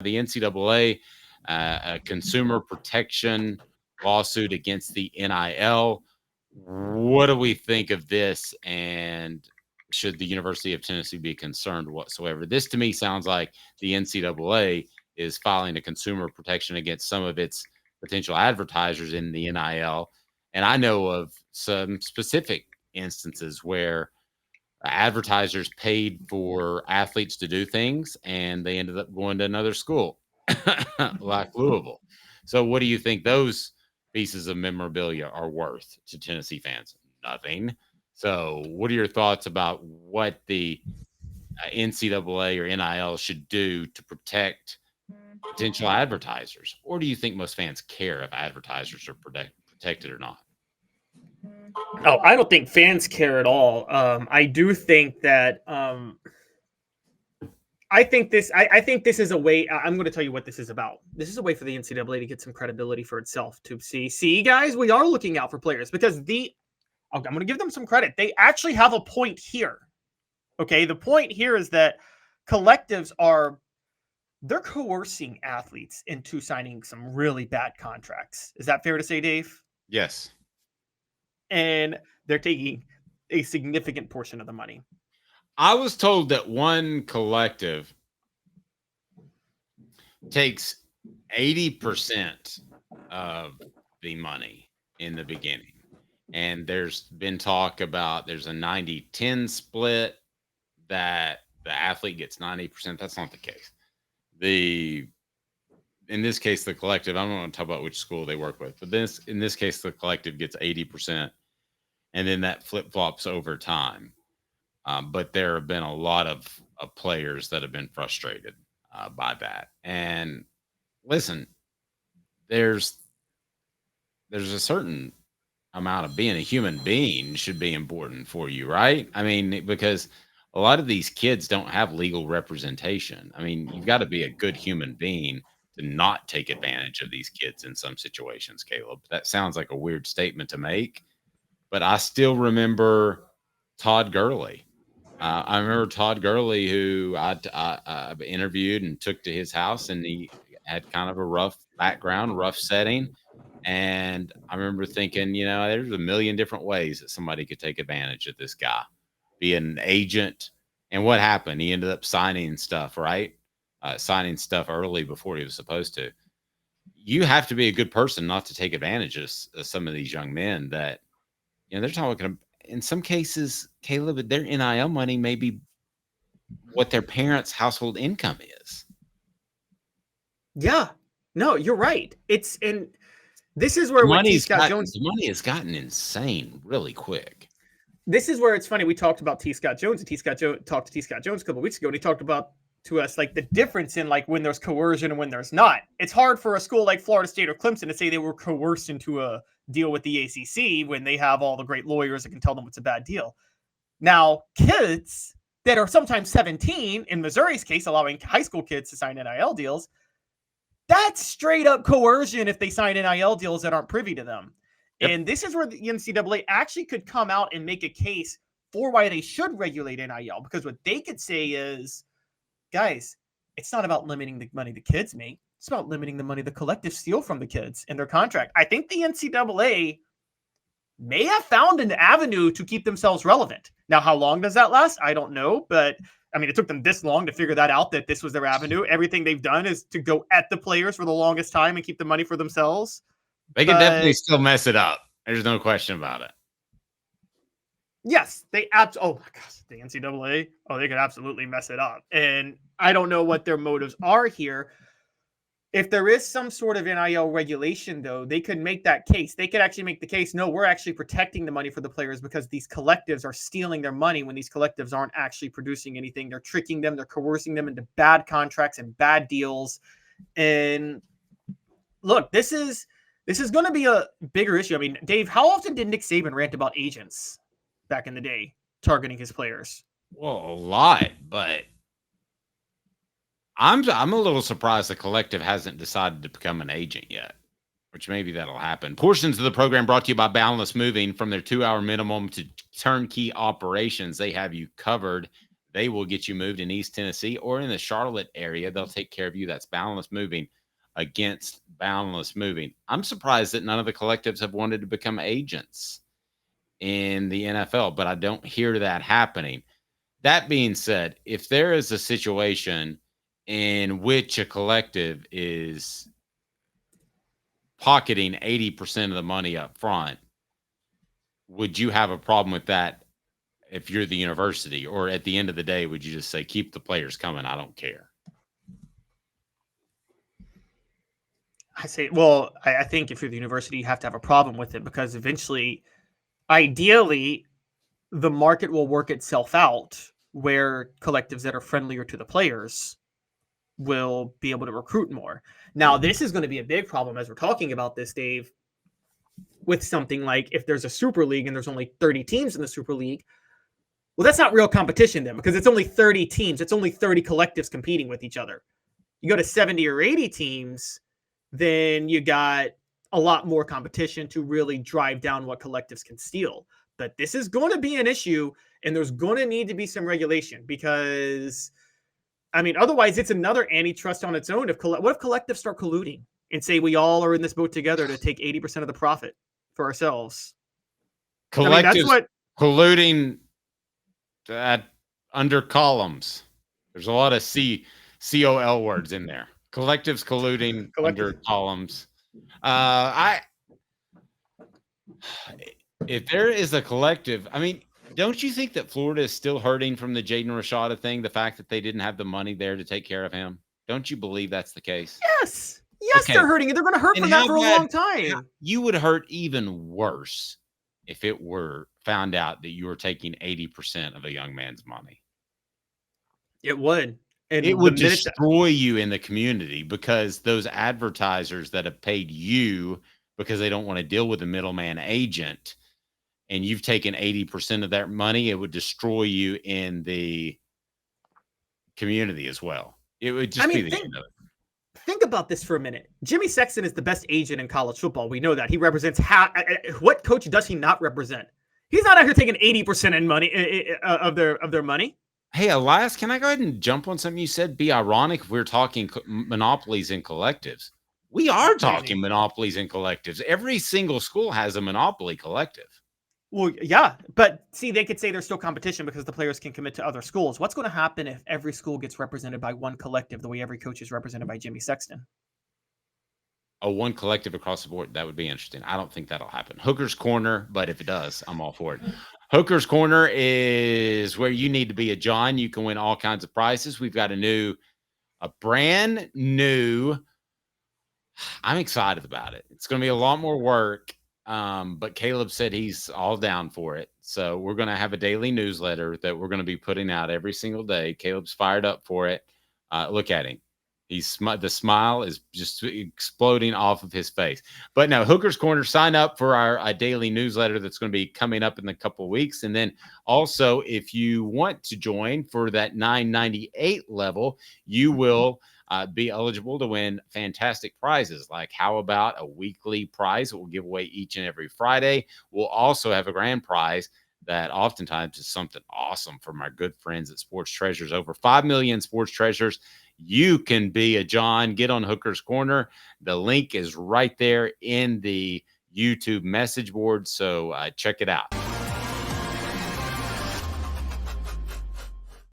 the NCAA, a consumer protection lawsuit against the NIL. What do we think of this? And should the University of Tennessee be concerned whatsoever? This to me sounds like the NCAA is filing a consumer protection against some of its potential advertisers in the NIL. And I know of some specific instances where advertisers paid for athletes to do things and they ended up going to another school like Louisville. So what do you think those pieces of memorabilia are worth to Tennessee fans? Nothing. So what are your thoughts about what the NCAA or NIL should do to protect potential advertisers? Or do you think most fans care if advertisers are protected or not? Oh, I don't think fans care at all. I do think that I think this is a way. I'm going to tell you what this is about. This is a way for the NCAA to get some credibility for itself. To see, guys, we are looking out for players because I'm going to give them some credit. They actually have a point here. Okay, the point here is that collectives they're coercing athletes into signing some really bad contracts. Is that fair to say, Dave? Yes. And they're taking a significant portion of the money. I was told that one collective takes 80% of the money in the beginning. And there's been talk about there's a 90-10 split that the athlete gets 90%. That's not the case. In this case, the collective, I don't want to talk about which school they work with, but in this case, the collective gets 80%. And then that flip-flops over time. But there have been a lot of players that have been frustrated by that. And listen, there's a certain amount of being a human being should be important for you, right? I mean, because a lot of these kids don't have legal representation. I mean, you've got to be a good human being to not take advantage of these kids in some situations, Caleb. That sounds like a weird statement to make, but I still remember Todd Gurley. I remember Todd Gurley, who I interviewed and took to his house, and he had kind of a rough background, rough setting. And I remember thinking, there's a million different ways that somebody could take advantage of this guy, be an agent. And what happened? He ended up signing stuff, right? Signing stuff early before he was supposed to. You have to be a good person not to take advantage of some of these young men that, they're talking. In some cases, Caleb, their NIL money may be what their parents' household income is. Yeah, no, you're right. This is where the money has gotten insane really quick. This is where it's funny. We talked about T. Scott Jones, and talked to T. Scott Jones a couple of weeks ago, and he talked about to us like the difference in like when there's coercion and when there's not. It's hard for a school like Florida State or Clemson to say they were coerced into a deal with the ACC when they have all the great lawyers that can tell them it's a bad deal. Now, kids that are sometimes 17, in Missouri's case, allowing high school kids to sign NIL deals, that's straight up coercion if they sign NIL deals that aren't privy to them. Yep. And this is where the NCAA actually could come out and make a case for why they should regulate NIL, because what they could say is, guys, it's not about limiting the money the kids make. It's about limiting the money the collective steal from the kids in their contract. I think the NCAA may have found an avenue to keep themselves relevant. Now, how long does that last? I don't know. But, I mean, it took them this long to figure that out, that this was their avenue. Everything they've done is to go at the players for the longest time and keep the money for themselves. They can definitely still mess it up. There's no question about it. Yes, the NCAA, they could absolutely mess it up. And I don't know what their motives are here. If there is some sort of NIL regulation, though, they could make that case. They could actually make the case, no, we're actually protecting the money for the players because these collectives are stealing their money when these collectives aren't actually producing anything. They're tricking them. They're coercing them into bad contracts and bad deals. And look, this is going to be a bigger issue. I mean, Dave, how often did Nick Saban rant about agents back in the day targeting his players? Well, a lot, but I'm a little surprised the collective hasn't decided to become an agent yet, which maybe that'll happen. Portions of the program brought to you by Boundless Moving. From their 2-hour minimum to turnkey operations, they have you covered. they will get you moved in East Tennessee or in the Charlotte area. They'll take care of you. That's Boundless Moving against Boundless Moving. I'm surprised that none of the collectives have wanted to become agents in the NFL, but I don't hear that happening. That being said, if there is a situation in which a collective is pocketing 80% of the money up front, would you have a problem with that if you're the university? Or at the end of the day, would you just say, keep the players coming? I don't care. I say, well, I think if you're the university, you have to have a problem with it because eventually, ideally, the market will work itself out where collectives that are friendlier to the players will be able to recruit more. Now, this is going to be a big problem as we're talking about this, Dave, with something like if there's a Super League and there's only 30 teams in the Super League. Well, that's not real competition then because it's only 30 teams. It's only 30 collectives competing with each other. You go to 70 or 80 teams, then you got a lot more competition to really drive down what collectives can steal. But this is going to be an issue, and there's going to need to be some regulation because, I mean, otherwise it's another antitrust on its own. What if collectives start colluding and say we all are in this boat together to take 80% of the profit for ourselves? Collectives, I mean, that's what colluding under columns. There's a lot of COL words in there. Collectives colluding under columns. If there is a collective, I mean, don't you think that Florida is still hurting from the Jaden Rashada thing? The fact that they didn't have the money there to take care of him. Don't you believe that's the case? Yes. Yes, okay. They're hurting. They're going to hurt from that for a long time. You would hurt even worse if it were found out that you were taking 80% of a young man's money. It would. And it would destroy you in the community because those advertisers that have paid you because they don't want to deal with a middleman agent and you've taken 80% of that money, it would destroy you in the community as well. It would just be the end of it. Think about this for a minute. Jimmy Sexton is the best agent in college football. We know that. He represents what coach does he not represent? He's not out here taking 80% in money of their money. Hey, Elias, can I go ahead and jump on something you said? Be ironic if we're talking monopolies and collectives. We are talking monopolies and collectives. Every single school has a monopoly collective. Well, yeah, but see, they could say there's still competition because the players can commit to other schools. What's going to happen if every school gets represented by one collective the way every coach is represented by Jimmy Sexton? Oh, one collective across the board. That would be interesting. I don't think that'll happen. Hooker's Corner, but if it does, I'm all for it. Hooker's Corner is where you need to be a John. You can win all kinds of prizes. We've got a brand new, I'm excited about it. It's going to be a lot more work, but Caleb said he's all down for it. So we're going to have a daily newsletter that we're going to be putting out every single day. Caleb's fired up for it. Look at him. The smile is just exploding off of his face. But no, Hooker's Corner, sign up for our daily newsletter that's going to be coming up in a couple of weeks. And then also, if you want to join for that $9.98 level, you will be eligible to win fantastic prizes. Like, how about a weekly prize that we'll give away each and every Friday? We'll also have a grand prize that oftentimes is something awesome from our good friends at Sports Treasures. Over 5 million Sports Treasures. You can be a John. Get on Hooker's Corner. The link is right there in the YouTube message board. So check it out.